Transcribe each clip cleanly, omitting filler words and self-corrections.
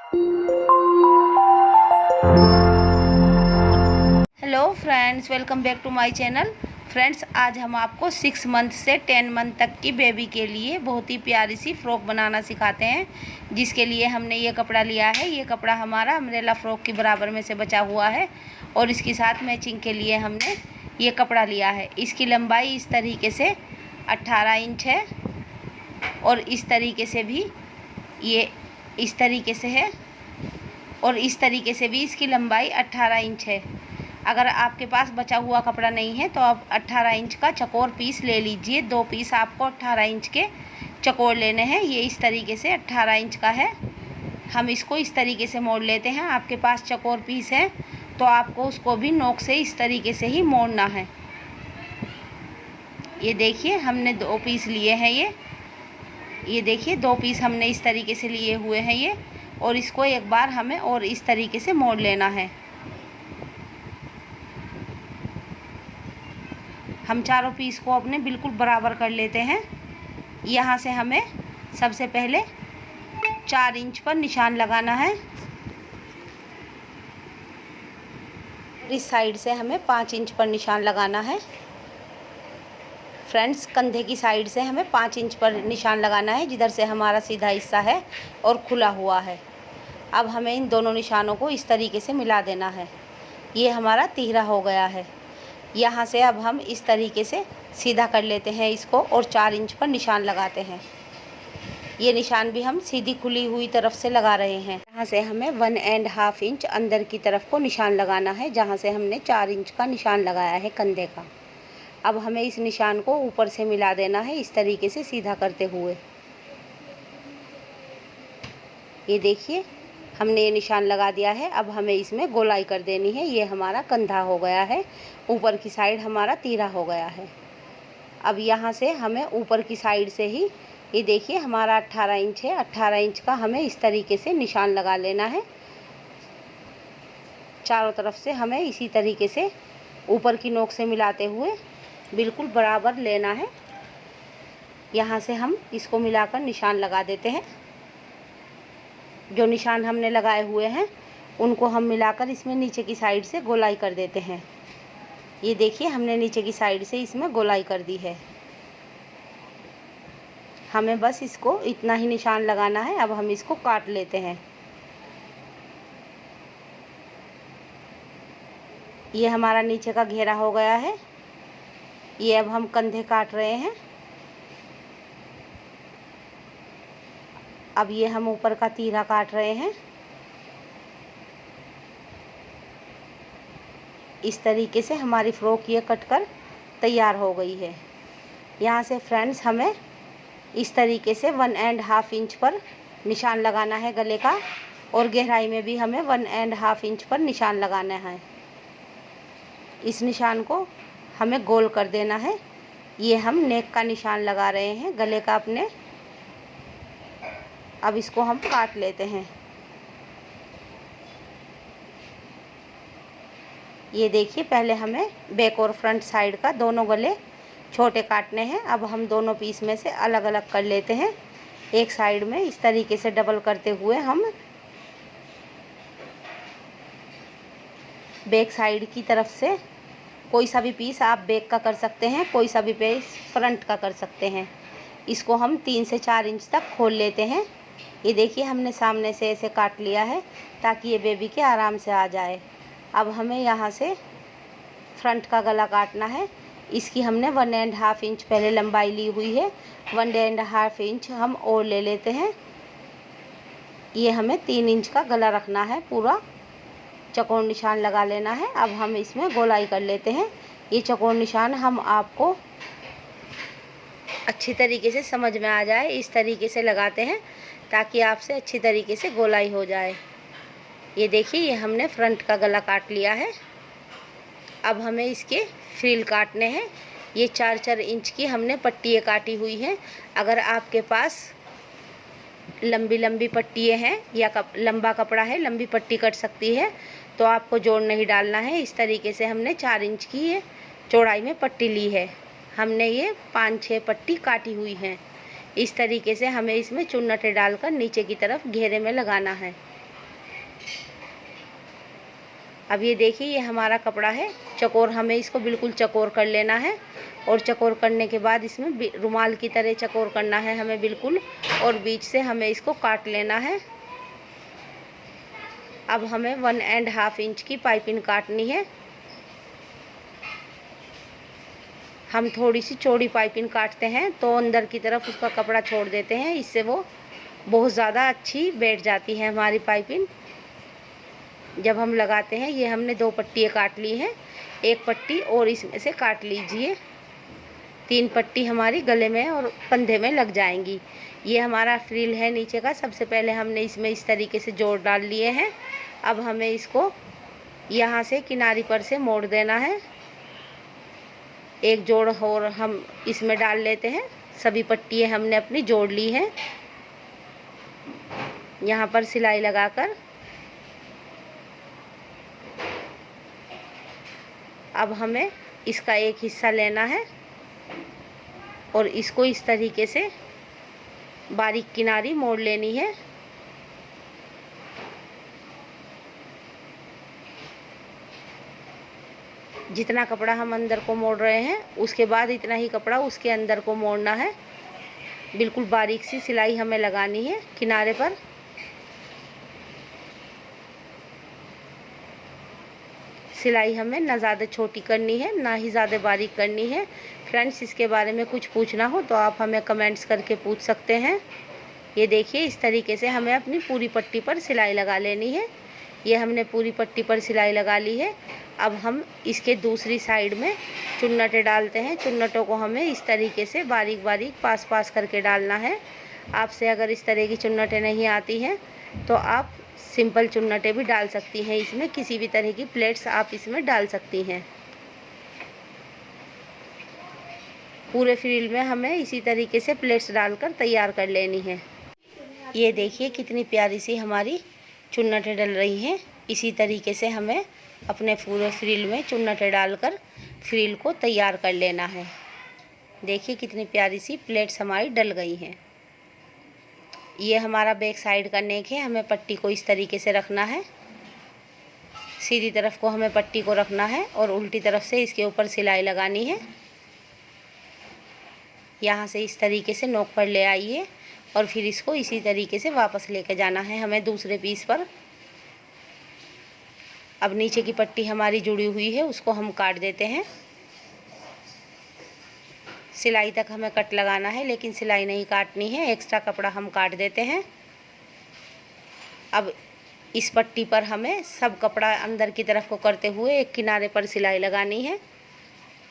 Hello friends, welcome back to my channel. Friends, आज हम आपको 6 मंथ से 10 मंथ तक की बेबी के लिए बहुत ही प्यारी सी फ़्रॉक बनाना सिखाते हैं, जिसके लिए हमने ये कपड़ा लिया है। ये कपड़ा हमारा अम्ब्रेला फ़्रॉक के बराबर में से बचा हुआ है और इसके साथ मैचिंग के लिए हमने ये कपड़ा लिया है। इसकी लंबाई इस तरीके से 18 इंच है और इस तरीके से भी ये इस तरीके से है और इस तरीके से भी इसकी लंबाई 18 इंच है। अगर आपके पास बचा हुआ कपड़ा नहीं है तो आप 18 इंच का चकोर पीस ले लीजिए। 2 पीस आपको 18 इंच के चकोर लेने हैं। ये इस तरीके से 18 इंच का है। हम इसको इस तरीके से मोड़ लेते हैं। आपके पास चकोर पीस है तो आपको उसको भी नोक से इस तरीके से ही मोड़ना है। ये देखिए, हमने 2 पीस लिए हैं। ये देखिए, 2 पीस हमने इस तरीके से लिए हुए हैं ये, और इसको एक बार हमें और इस तरीके से मोड़ लेना है। हम चारों पीस को अपने बिल्कुल बराबर कर लेते हैं। यहाँ से हमें सबसे पहले 4 इंच पर निशान लगाना है। इस साइड से हमें 5 इंच पर निशान लगाना है। फ्रेंड्स, कंधे की साइड से हमें 5 इंच पर निशान लगाना है, जिधर से हमारा सीधा हिस्सा है और खुला हुआ है। अब हमें इन दोनों निशानों को इस तरीके से मिला देना है। ये हमारा तिहरा हो गया है। यहाँ से अब हम इस तरीके से सीधा कर लेते हैं इसको और 4 इंच पर निशान लगाते हैं। ये निशान भी हम सीधी खुली हुई तरफ से लगा रहे हैं। यहाँ से हमें 1.5 इंच अंदर की तरफ को निशान लगाना है, जहाँ से हमने 4 इंच का निशान लगाया है कंधे का। अब हमें इस निशान को ऊपर से मिला देना है, इस तरीके से सीधा करते हुए। ये देखिए, हमने ये निशान लगा दिया है। अब हमें इसमें गोलाई कर देनी है। ये हमारा कंधा हो गया है, ऊपर की साइड हमारा तीरा हो गया है। अब यहाँ से हमें ऊपर की साइड से ही, ये देखिए, हमारा 18 इंच है। 18 इंच का हमें इस तरीके से निशान लगा लेना है। चारों तरफ से हमें इसी तरीके से ऊपर की नोक से मिलाते हुए बिल्कुल बराबर लेना है। यहाँ से हम इसको मिलाकर निशान लगा देते हैं। जो निशान हमने लगाए हुए हैं उनको हम मिलाकर इसमें नीचे की साइड से गोलाई कर देते हैं। ये देखिए, हमने नीचे की साइड से इसमें गोलाई कर दी है। हमें बस इसको इतना ही निशान लगाना है। अब हम इसको काट लेते हैं। ये हमारा नीचे का घेरा हो गया है। ये अब हम कंधे काट रहे हैं। अब ये हम ऊपर का तीरा काट रहे हैं। इस तरीके से हमारी फ़्रॉक ये कटकर तैयार हो गई है। यहाँ से फ्रेंड्स, हमें इस तरीके से 1.5 इंच पर निशान लगाना है गले का, और गहराई में भी हमें 1.5 इंच पर निशान लगाना है। इस निशान को हमें गोल कर देना है। ये हम नेक का निशान लगा रहे हैं गले का अपने। अब इसको हम काट लेते हैं। ये देखिए, पहले हमें बैक और फ्रंट साइड का दोनों गले छोटे काटने हैं। अब हम दोनों पीस में से अलग अलग कर लेते हैं। एक साइड में इस तरीके से डबल करते हुए हम बैक साइड की तरफ से कोई सा भी पीस आप बैक का कर सकते हैं, कोई सा भी पीस फ्रंट का कर सकते हैं। इसको हम 3 से 4 इंच तक खोल लेते हैं। ये देखिए, हमने सामने से ऐसे काट लिया है ताकि ये बेबी के आराम से आ जाए। अब हमें यहाँ से फ्रंट का गला काटना है। इसकी हमने 1.5 इंच पहले लंबाई ली हुई है। 1.5 इंच हम और ले लेते हैं। ये हमें 3 इंच का गला रखना है। पूरा चौकोर निशान लगा लेना है। अब हम इसमें गोलाई कर लेते हैं। ये चौकोर निशान हम आपको अच्छी तरीके से समझ में आ जाए, इस तरीके से लगाते हैं ताकि आपसे अच्छी तरीके से गोलाई हो जाए। ये देखिए, ये हमने फ्रंट का गला काट लिया है। अब हमें इसके फ्रिल काटने हैं। ये 4-4 इंच की हमने पट्टियाँ काटी हुई हैं। अगर आपके पास लंबी लंबी पट्टियाँ हैं या लंबा कपड़ा है, लंबी पट्टी कट सकती है, तो आपको जोड़ नहीं डालना है। इस तरीके से हमने 4 इंच की ये चौड़ाई में पट्टी ली है। हमने ये 5-6 पट्टी काटी हुई हैं। इस तरीके से हमें इसमें चुन्नटें डालकर नीचे की तरफ घेरे में लगाना है। अब ये देखिए, ये हमारा कपड़ा है चकोर, हमें इसको बिल्कुल चकोर कर लेना है। और चकोर करने के बाद इसमें रुमाल की तरह चकोर करना है हमें बिल्कुल, और बीच से हमें इसको काट लेना है। अब हमें 1.5 इंच की पाइपिंग काटनी है। हम थोड़ी सी चौड़ी पाइपिंग काटते हैं तो अंदर की तरफ उसका कपड़ा छोड़ देते हैं, इससे वो बहुत ज़्यादा अच्छी बैठ जाती है हमारी पाइपिंग जब हम लगाते हैं। ये हमने 2 पट्टियाँ काट ली हैं, 1 पट्टी और इसमें से काट लीजिए। 3 पट्टी हमारी गले में और कंधे में लग जाएंगी। ये हमारा फ्रिल है नीचे का। सबसे पहले हमने इसमें इस तरीके से जोड़ डाल लिए हैं। अब हमें इसको यहाँ से किनारी पर से मोड़ देना है। एक जोड़ और हम इसमें डाल लेते हैं। सभी पट्टियाँ हमने अपनी जोड़ ली हैं। यहाँ पर सिलाई लगाकर अब हमें इसका एक हिस्सा लेना है और इसको इस तरीके से बारीक किनारी मोड़ लेनी है। जितना कपड़ा हम अंदर को मोड़ रहे हैं उसके बाद इतना ही कपड़ा उसके अंदर को मोड़ना है। बिल्कुल बारीक सी सिलाई हमें लगानी है किनारे पर। सिलाई हमें ना ज़्यादा छोटी करनी है ना ही ज़्यादा बारीक करनी है। फ्रेंड्स, इसके बारे में कुछ पूछना हो तो आप हमें कमेंट्स करके पूछ सकते हैं। ये देखिए, इस तरीके से हमें अपनी पूरी पट्टी पर सिलाई लगा लेनी है। ये हमने पूरी पट्टी पर सिलाई लगा ली है। अब हम इसके दूसरी साइड में चुन्नटें डालते हैं। चुन्नटों को हमें इस तरीके से बारीक बारीक पास पास करके डालना है। आपसे अगर इस तरह की चुन्नटें नहीं आती हैं तो आप सिंपल चुन्नटें भी डाल सकती हैं। इसमें किसी भी तरह की प्लेट्स आप इसमें डाल सकती हैं। पूरे फ्रिल में हमें इसी तरीके से प्लेट्स डालकर तैयार कर लेनी है। ये देखिए कितनी प्यारी सी हमारी चुन्नटें डल रही हैं। इसी तरीके से हमें अपने पूरे फ्रिल में चुन्नटें डालकर फ्रिल को तैयार कर लेना है। देखिए कितनी प्यारी सी प्लेट्स हमारी डल गई हैं। ये हमारा बैक साइड का नेक है। हमें पट्टी को इस तरीके से रखना है। सीधी तरफ को हमें पट्टी को रखना है और उल्टी तरफ से इसके ऊपर सिलाई लगानी है। यहाँ से इस तरीके से नोक पर ले आइए और फिर इसको इसी तरीके से वापस लेके जाना है हमें दूसरे पीस पर। अब नीचे की पट्टी हमारी जुड़ी हुई है, उसको हम काट देते हैं। सिलाई तक हमें कट लगाना है, लेकिन सिलाई नहीं काटनी है, एक्स्ट्रा कपड़ा हम काट देते हैं। अब इस पट्टी पर हमें सब कपड़ा अंदर की तरफ को करते हुए एक किनारे पर सिलाई लगानी है।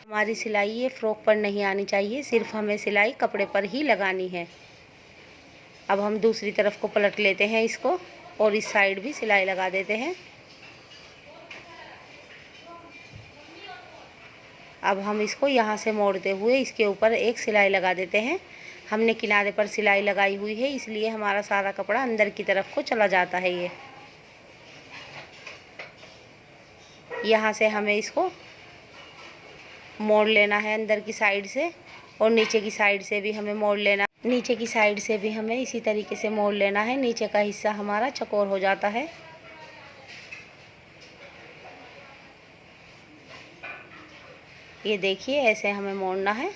हमारी सिलाई ये फ्रॉक पर नहीं आनी चाहिए, सिर्फ हमें सिलाई कपड़े पर ही लगानी है। अब हम दूसरी तरफ को पलट लेते हैं इसको और इस साइड भी सिलाई लगा देते हैं। अब हम इसको यहाँ से मोड़ते हुए इसके ऊपर एक सिलाई लगा देते हैं। हमने किनारे पर सिलाई लगाई हुई है, इसलिए हमारा सारा कपड़ा अंदर की तरफ को चला जाता है। ये यहाँ से हमें इसको मोड़ लेना है अंदर की साइड से, और नीचे की साइड से भी हमें मोड़ लेना। नीचे की साइड से भी हमें इसी तरीके से मोड़ लेना है। नीचे का हिस्सा हमारा चौकोर हो जाता है। ये देखिए, ऐसे हमें मोड़ना है।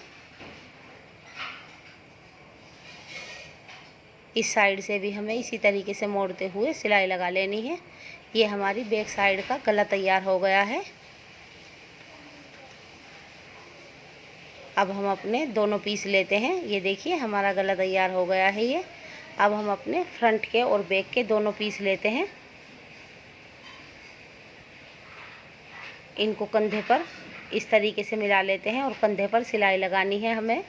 इस साइड से भी हमें इसी तरीके से मोड़ते हुए सिलाई लगा लेनी है। ये हमारी बैक साइड का गला तैयार हो गया है। अब हम अपने दोनों पीस लेते हैं। ये देखिए हमारा गला तैयार हो गया है ये। अब हम अपने फ्रंट के और बैक के दोनों पीस लेते हैं। इनको कंधे पर इस तरीके से मिला लेते हैं और कंधे पर सिलाई लगानी है हमें।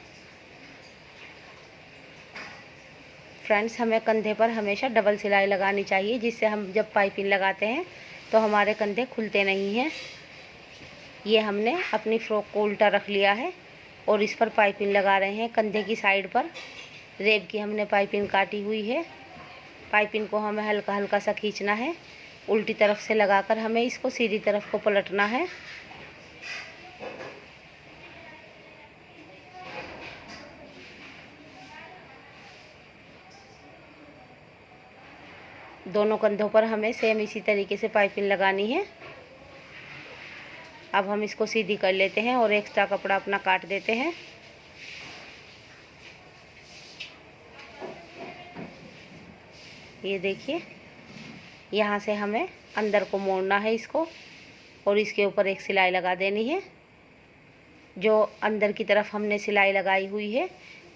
फ्रेंड्स, हमें कंधे पर हमेशा डबल सिलाई लगानी चाहिए, जिससे हम जब पाइपिंग लगाते हैं तो हमारे कंधे खुलते नहीं हैं। ये हमने अपनी फ्रॉक को उल्टा रख लिया है और इस पर पाइपिंग लगा रहे हैं। कंधे की साइड पर रेब की हमने पाइपिंग काटी हुई है। पाइपिंग को हमें हल्का हल्का सा खींचना है। उल्टी तरफ से लगाकर हमें इसको सीधी तरफ को पलटना है। दोनों कंधों पर हमें सेम इसी तरीके से पाइपिंग लगानी है। अब हम इसको सीधी कर लेते हैं और एक्स्ट्रा कपड़ा अपना काट देते हैं। ये देखिए, यहाँ से हमें अंदर को मोड़ना है इसको और इसके ऊपर एक सिलाई लगा देनी है। जो अंदर की तरफ हमने सिलाई लगाई हुई है,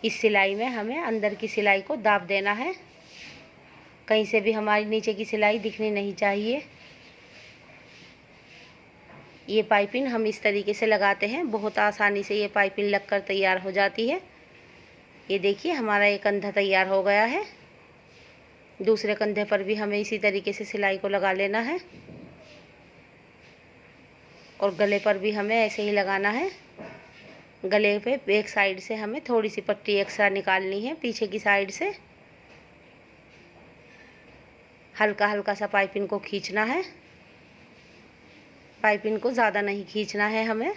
इस सिलाई में हमें अंदर की सिलाई को दाब देना है। कहीं से भी हमारी नीचे की सिलाई दिखनी नहीं चाहिए। ये पाइपिंग हम इस तरीके से लगाते हैं, बहुत आसानी से ये पाइपिंग लगकर तैयार हो जाती है। ये देखिए, हमारा एक कंधा तैयार हो गया है। दूसरे कंधे पर भी हमें इसी तरीके से सिलाई को लगा लेना है और गले पर भी हमें ऐसे ही लगाना है। गले पे बैक साइड से हमें थोड़ी सी पट्टी एक्स्ट्रा निकालनी है, पीछे की साइड से हल्का हल्का सा पाइपिंग को खींचना है। पाइपिंग को ज़्यादा नहीं खींचना है हमें,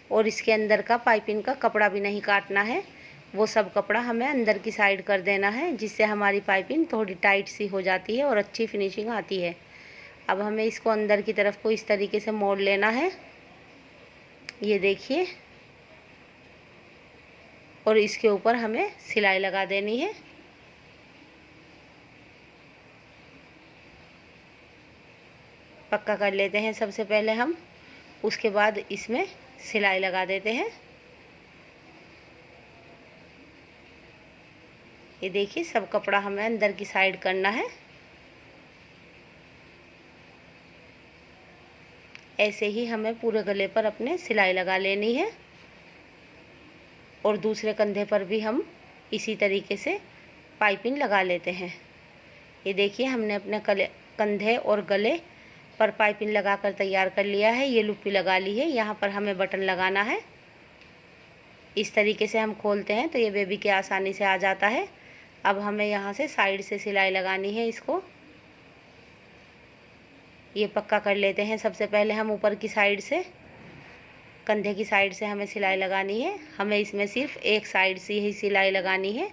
और इसके अंदर का पाइपिंग का कपड़ा भी नहीं काटना है। वो सब कपड़ा हमें अंदर की साइड कर देना है, जिससे हमारी पाइपिंग थोड़ी टाइट सी हो जाती है और अच्छी फिनिशिंग आती है। अब हमें इसको अंदर की तरफ को इस तरीके से मोड़ लेना है। ये देखिए, और इसके ऊपर हमें सिलाई लगा देनी है। पक्का कर लेते हैं सबसे पहले हम, उसके बाद इसमें सिलाई लगा देते हैं। ये देखिए, सब कपड़ा हमें अंदर की साइड करना है। ऐसे ही हमें पूरे गले पर अपने सिलाई लगा लेनी है और दूसरे कंधे पर भी हम इसी तरीके से पाइपिंग लगा लेते हैं। ये देखिए, हमने अपने कंधे और गले पर पाइपिंग लगाकर तैयार कर लिया है। ये लुप्पी लगा ली है। यहाँ पर हमें बटन लगाना है। इस तरीके से हम खोलते हैं तो ये बेबी के आसानी से आ जाता है। अब हमें यहाँ से साइड से सिलाई लगानी है इसको। ये पक्का कर लेते हैं। सबसे पहले हम ऊपर की साइड से, कंधे की साइड से हमें सिलाई लगानी है। हमें इसमें सिर्फ एक साइड से ही सिलाई लगानी है।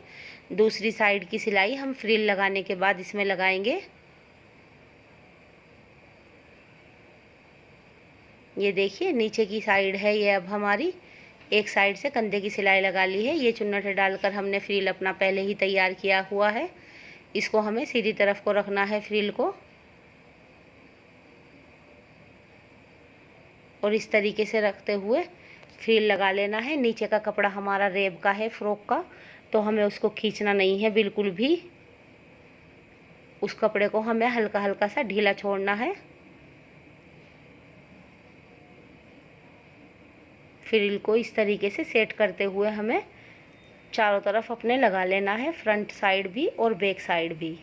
दूसरी साइड की सिलाई हम फ्रिल लगाने के बाद इसमें लगाएंगे। ये देखिए, नीचे की साइड है ये। अब हमारी एक साइड से कंधे की सिलाई लगा ली है। ये चुन्नट डालकर हमने फ्रिल अपना पहले ही तैयार किया हुआ है। इसको हमें सीधी तरफ को रखना है फ्रिल को, और इस तरीके से रखते हुए फ्रिल लगा लेना है। नीचे का कपड़ा हमारा रेब का है, फ्रॉक का, तो हमें उसको खींचना नहीं है बिल्कुल भी। उस कपड़े को हमें हल्का हल्का सा ढीला छोड़ना है। फ्रिल को इस तरीके से सेट करते हुए हमें चारों तरफ अपने लगा लेना है, फ्रंट साइड भी और बैक साइड भी।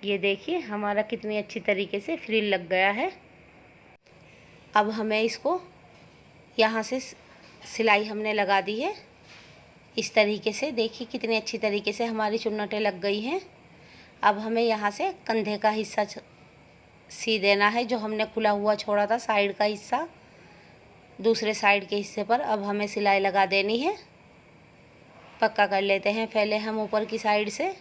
ये देखिए, हमारा कितनी अच्छी तरीके से फ्रिल लग गया है। अब हमें इसको यहाँ से सिलाई हमने लगा दी है इस तरीके से। देखिए, कितनी अच्छी तरीके से हमारी चुन्नटें लग गई हैं। अब हमें यहाँ से कंधे का हिस्सा सी देना है, जो हमने खुला हुआ छोड़ा था साइड का हिस्सा। दूसरे साइड के हिस्से पर अब हमें सिलाई लगा देनी है। पक्का कर लेते हैं पहले हम ऊपर की साइड से।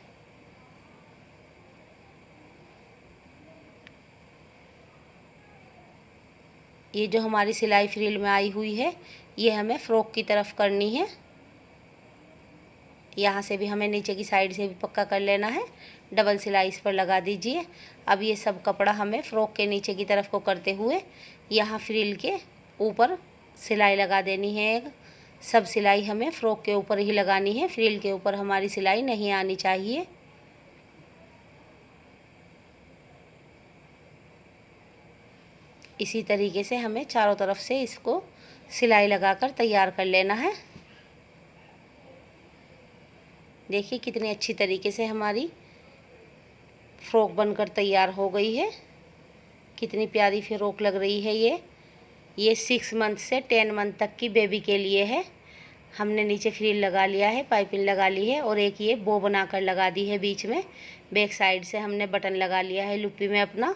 ये जो हमारी सिलाई फ्रिल में आई हुई है, ये हमें फ्रॉक की तरफ करनी है। यहाँ से भी हमें नीचे की साइड से भी पक्का कर लेना है। डबल सिलाई इस पर लगा दीजिए। अब ये सब कपड़ा हमें फ्रॉक के नीचे की तरफ को करते हुए यहाँ फ्रिल के ऊपर सिलाई लगा देनी है। सब सिलाई हमें फ्रॉक के ऊपर ही लगानी है, फ्रिल के ऊपर हमारी सिलाई नहीं आनी चाहिए। इसी तरीके से हमें चारों तरफ से इसको सिलाई लगाकर तैयार कर लेना है। देखिए, कितनी अच्छी तरीके से हमारी फ्रॉक बनकर तैयार हो गई है। कितनी प्यारी फ्रॉक लग रही है ये 6 मंथ से 10 मंथ तक की बेबी के लिए है। हमने नीचे फ्रिल लगा लिया है, पाइपिंग लगा ली है और एक ये बो बनाकर लगा दी है बीच में। बैक साइड से हमने बटन लगा लिया है लुप्पी में अपना,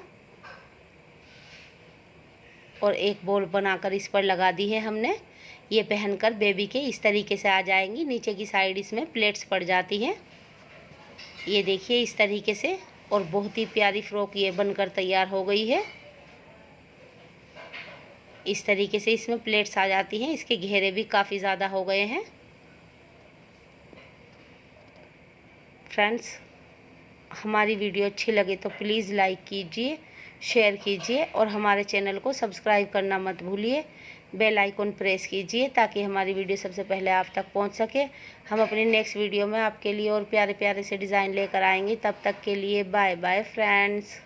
और एक बॉल बनाकर इस पर लगा दी है हमने। ये पहनकर बेबी के इस तरीके से आ जाएंगी। नीचे की साइड इसमें प्लेट्स पड़ जाती हैं। ये देखिए इस तरीके से, और बहुत ही प्यारी फ्रॉक ये बनकर तैयार हो गई है। इस तरीके से इसमें प्लेट्स आ जाती हैं। इसके घेरे भी काफ़ी ज़्यादा हो गए हैं। फ्रेंड्स, हमारी वीडियो अच्छी लगे तो प्लीज़ लाइक कीजिए, शेयर कीजिए और हमारे चैनल को सब्सक्राइब करना मत भूलिए। बेल आइकन प्रेस कीजिए ताकि हमारी वीडियो सबसे पहले आप तक पहुंच सके। हम अपनी नेक्स्ट वीडियो में आपके लिए और प्यारे प्यारे से डिज़ाइन लेकर आएंगे। तब तक के लिए बाय बाय फ्रेंड्स।